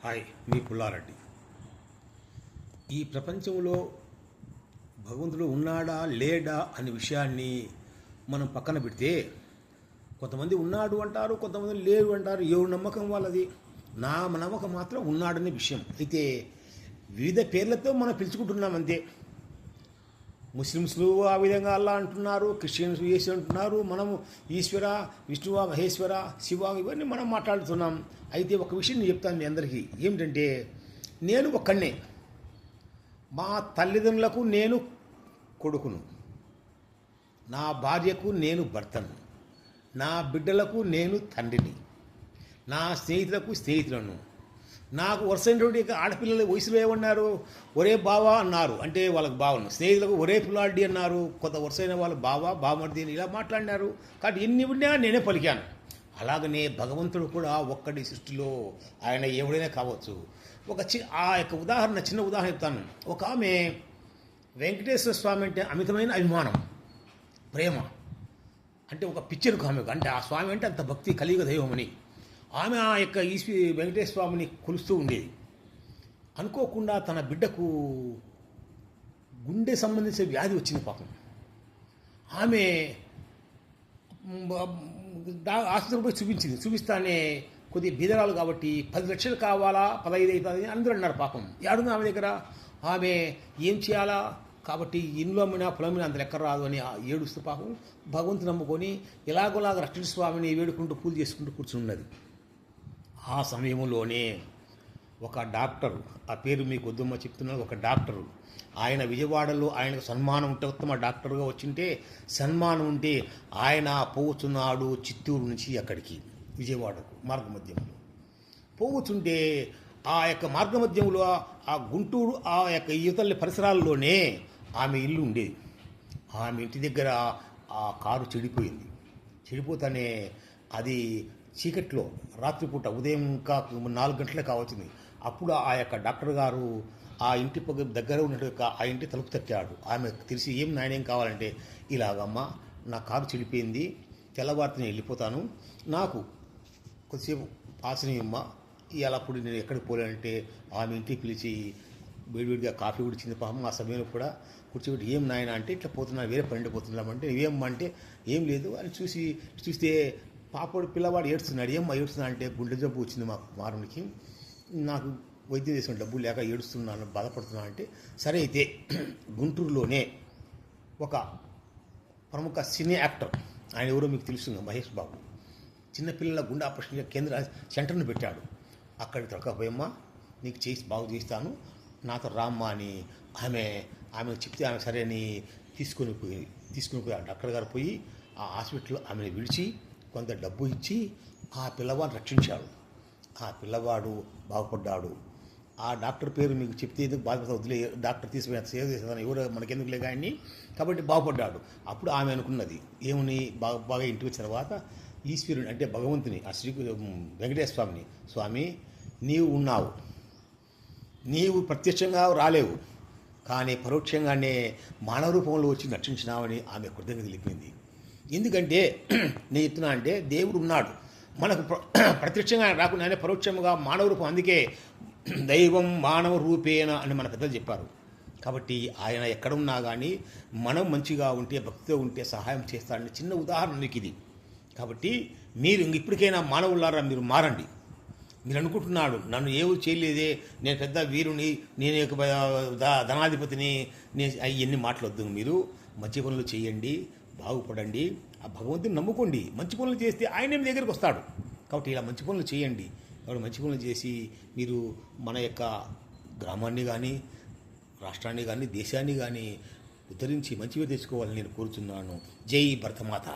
Hi, మీ పుల్లారెడ్డి. ఈ ప్రపంచంలో భగవంతుడు ఉన్నాడా లేడా అనే విషయాన్ని మనం పక్కన పెడితే కొంతమంది ఉన్నాడు అంటారు, కొంతమంది లేడు అంటారు. ఎవరు నమ్మకం వాళ్ళది. నా నమ్మకం మాత్రం ఉన్నాడనే విషయం. అయితే వివిధ పేర్లతో మనం పిలుచుకుంటున్నాం అంతే. ముస్లిమ్స్లు ఆ విధంగా అల్లా అంటున్నారు, క్రిస్టియన్స్ యేసు అంటున్నారు, మనము ఈశ్వర, విష్ణువ, మహేశ్వర, శివ ఇవన్నీ మనం మాట్లాడుతున్నాం. అయితే ఒక విషయం నేను చెప్తాను మీ అందరికీ. ఏమిటంటే, నేను ఒక్కడినే. మా తల్లిదండ్రులకు నేను కొడుకును, నా భార్యకు నేను భర్తను, నా బిడ్డలకు నేను తండ్రిని, నా స్నేహితులకు స్నేహితులను. నాకు వరుసైనటువంటి ఆడపిల్లల వయసులో ఏమన్నారు, ఒరే బావా అన్నారు, అంటే వాళ్ళకి బావను. స్నేహితులకు ఒరే పిల్లాడి అన్నారు, కొంత వరుసైన వాళ్ళు బావా బామర్ది ఇలా మాట్లాడినారు. కాబట్టి ఎన్ని ఉన్నా నేనే పలికాను. అలాగనే భగవంతుడు కూడా ఒక్కడి సృష్టిలో ఆయన ఎవడైనా కావచ్చు. ఆ యొక్క చిన్న ఉదాహరణ చెప్తాను. ఒక ఆమె వెంకటేశ్వర స్వామి అంటే అమితమైన అభిమానం, ప్రేమ, అంటే ఒక పిక్చర్కు ఆమె, అంటే ఆ స్వామి అంటే అంత భక్తి, కలియుగ దైవమని. ఆమె ఆ యొక్క వెంకటేశ్వర స్వామిని కొలుస్తూ ఉండేది. అనుకోకుండా తన బిడ్డకు గుండె సంబంధించిన వ్యాధి వచ్చింది పాపం. ఆమె ఆసుపత్రికి పోయి చూపిస్తానే కొద్దిగా బీదరాలు కాబట్టి 10 లక్షలు కావాలా, 15 అవుతుంది అందరూ అన్నారు. పాపం ఏడుంది ఆమె దగ్గర. ఆమె ఏం చేయాలా కాబట్టి ఇంట్లో అమ్మినా పొలమినా అంత లెక్క రాదు అని ఏడుస్తూ పాపం భగవంతుని నమ్ముకొని ఇలాగోలాగా రక్షణ స్వామిని వేడుకుంటూ పూజ చేసుకుంటూ కూర్చున్నది. ఆ సమయంలోనే ఒక డాక్టర్, ఆ పేరు మీకు వద్దమ్మా చెప్తున్నాను, ఒక డాక్టరు, ఆయన విజయవాడలో ఆయనకు సన్మానం ఉంటే, ఉత్తమ డాక్టర్గా వచ్చింటే సన్మానం ఉంటే ఆయన పోతున్నాడు చిత్తూరు నుంచి అక్కడికి విజయవాడకు మార్గమధ్యంలో పోవచ్చుంటే ఆ యొక్క మార్గమధ్యంలో ఆ గుంటూరు ఆ యొక్క యువతల్లి పరిసరాల్లోనే ఆమె ఇల్లు ఉండేది. ఆమె ఇంటి దగ్గర ఆ కారు చెడిపోయింది. చెడిపోతానే అది చీకట్లో రాత్రిపూట ఉదయం ఇంకా 4 గంటలే కావచ్చింది. అప్పుడు ఆ యొక్క డాక్టర్ గారు ఆ ఇంటి దగ్గర ఉన్నట్టు ఆ ఇంటి తలుపు తట్టాడు. ఆమె తెలిసి ఏం నాయనేం కావాలంటే, ఇలాగమ్మా నా కారు చెడిపోయింది, తెల్లవారిని వెళ్ళిపోతాను, నాకు కొద్దిసేపు ఆశ్రయమ్మా ఇలా. అప్పుడు నేను ఎక్కడికి పోలేనంటే ఆమె ఇంటికి పిలిచి వేడివేడిగా కాఫీ ఉడిచింది పాపం. ఆ సమయంలో కూడా కూర్చోబెట్టి, ఏం నాయన అంటే, ఇట్లా పోతున్నా, వేరే పని పోతున్నామంటే, ఏమంటే ఏం లేదు అని చూస్తే పాపడు పిల్లవాడు ఏడుస్తున్నాడు. ఏమ్మా ఏడుస్తున్నా అంటే, గుండె జబ్బు వచ్చింది మా కుమారునికి, నాకు వైద్యం చేసుకుని డబ్బులు లేక ఏడుస్తున్నాను, బాధపడుతున్నా అంటే, సరే అయితే గుంటూరులోనే ఒక ప్రముఖ సినీ యాక్టర్, ఆయన ఎవరో మీకు తెలుస్తుంది, మహేష్ బాబు, చిన్నపిల్లల గుండె ఆపరేషన్ కేంద్ర సెంటర్ను పెట్టాడు. అక్కడికి తొలకపోయమ్మా, నీకు చేసి బాగు చేస్తాను, నాతో రామ్మా అని ఆమె చెప్తే ఆమె సరే అని తీసుకుని పోయి ఆ డాక్టర్ గారు పోయి ఆ హాస్పిటల్లో ఆమెను విడిచి కొంత డబ్బు ఇచ్చి ఆ పిల్లవాడిని రక్షించాడు. ఆ పిల్లవాడు బాగుపడ్డాడు. ఆ డాక్టర్ పేరు మీకు చెప్తే ఎందుకు బాధపడతా, వదిలే, డాక్టర్ తీసుకుని సేవ చేసేదాన్ని ఎవరు మనకెందుకు లేక ఆయన్ని, కాబట్టి బాగుపడ్డాడు. అప్పుడు ఆమె అనుకున్నది ఏమని, బాగా ఇంటికి వచ్చిన తర్వాత ఈశ్వరుని అంటే భగవంతుని, ఆ వెంకటేశ్వర స్వామిని, స్వామి నీవు ఉన్నావు, నీవు ప్రత్యక్షంగా రాలేవు, కానీ పరోక్షంగానే మానవ రూపంలో వచ్చి రక్షించినావని ఆమె కృతజ్ఞత తెలిపింది. ఎందుకంటే నేను చెప్తున్నా అంటే, దేవుడు ఉన్నాడు మనకు ప్రత్యక్షంగా రాకుండానే పరోక్షంగా మానవ రూపం. అందుకే దైవం మానవ రూపేణ అని మన పెద్దలు చెప్పారు. కాబట్టి ఆయన ఎక్కడున్నా కానీ మనం మంచిగా ఉంటే, భక్తితో ఉంటే సహాయం చేస్తాడని చిన్న ఉదాహరణ మీకు ఇది. కాబట్టి మీరు ఇప్పటికైనా మానవులారా మీరు మారండి. మీరు అనుకుంటున్నాడు నన్ను ఏమీ చేయలేదే, నేను పెద్ద వీరుని, నేను ధనాధిపతిని, నేను అవన్నీ మాట్లాడొద్దు. మీరు మంచి పనులు చేయండి, బాగుపడండి, ఆ భగవంతుని నమ్ముకోండి. మంచి పనులు చేస్తే ఆయన మీ దగ్గరికి వస్తాడు. కాబట్టి ఇలా మంచి పనులు చేయండి. కాబట్టి మంచి పనులు చేసి మీరు మన యొక్క గ్రామాన్ని కానీ, రాష్ట్రాన్ని కానీ, దేశాన్ని కానీ ఉద్ధరించి మంచిగా తెచ్చుకోవాలని నేను కోరుతున్నాను. జై భరతమాత.